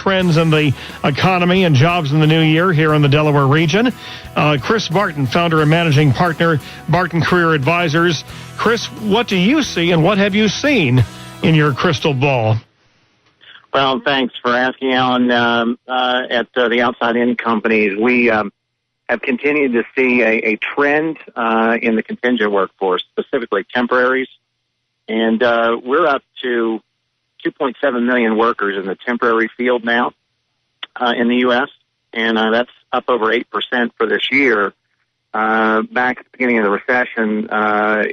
trends in the economy and jobs in the new year here in the Delaware region. Chris Barton, founder and managing partner, Barton Career Advisors. Chris, what do you see and what have you seen in your crystal ball? Well, thanks for asking, Alan. At the outside in companies, we have continued to see a trend in the contingent workforce, specifically temporaries. And we're up to 2.7 million workers in the temporary field now in the U.S., and that's up over 8% for this year. Back at the beginning of the recession,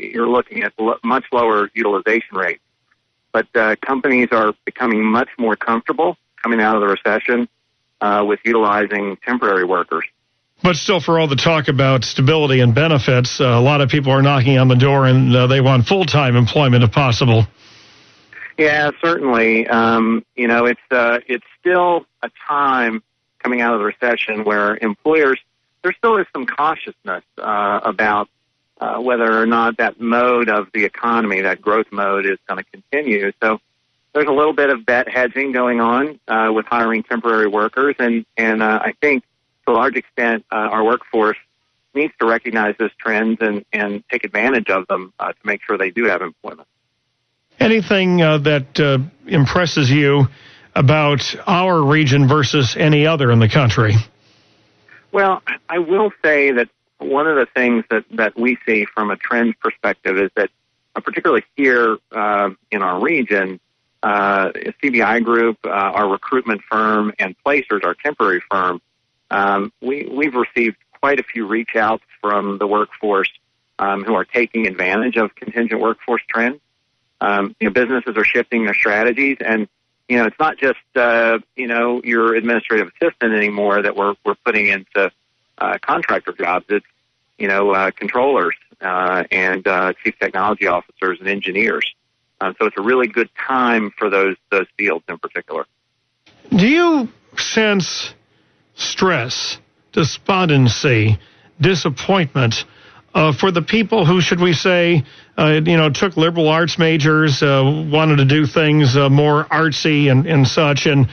you're looking at much lower utilization rates. But companies are becoming much more comfortable coming out of the recession with utilizing temporary workers. But still, for all the talk about stability and benefits, a lot of people are knocking on the door and they want full-time employment if possible. Yeah, certainly. It's still a time coming out of the recession where employers, there still is some cautiousness about whether or not that mode of the economy, that growth mode, is going to continue. So there's a little bit of bet hedging going on with hiring temporary workers, and I think to a large extent our workforce needs to recognize those trends and take advantage of them to make sure they do have employment. Anything that impresses you about our region versus any other in the country? Well, I will say that one of the things that we see from a trend perspective is that, particularly here in our region, CBI Group, our recruitment firm, and Placers, our temporary firm, we've received quite a few reach outs from the workforce who are taking advantage of contingent workforce trends. Businesses are shifting their strategies, and it's not just your administrative assistant anymore that we're putting into contractor jobs. It's controllers and chief technology officers and engineers. So it's a really good time for those fields in particular. Do you sense stress, despondency, disappointment for the people who, should we say, took liberal arts majors, wanted to do things more artsy and such, and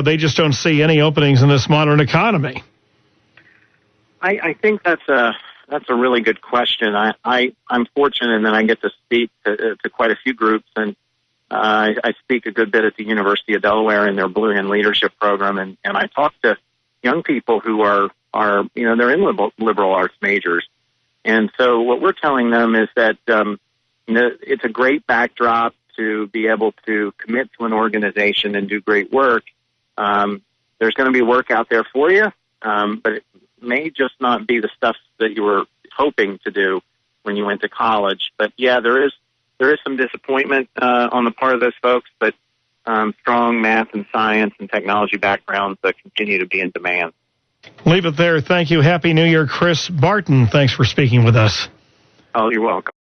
they just don't see any openings in this modern economy? I think that's a really good question. I'm fortunate that I get to speak to quite a few groups, and I speak a good bit at the University of Delaware in their Blue Hand Leadership Program, and I talk to young people who are they're in liberal arts majors. And so what we're telling them is that it's a great backdrop to be able to commit to an organization and do great work. There's going to be work out there for you, but it may just not be the stuff that you were hoping to do when you went to college. But yeah, there is some disappointment on the part of those folks, but strong math and science and technology backgrounds that continue to be in demand. Leave it there. Thank you. Happy New Year, Chris Barton. Thanks for speaking with us. Oh, you're welcome.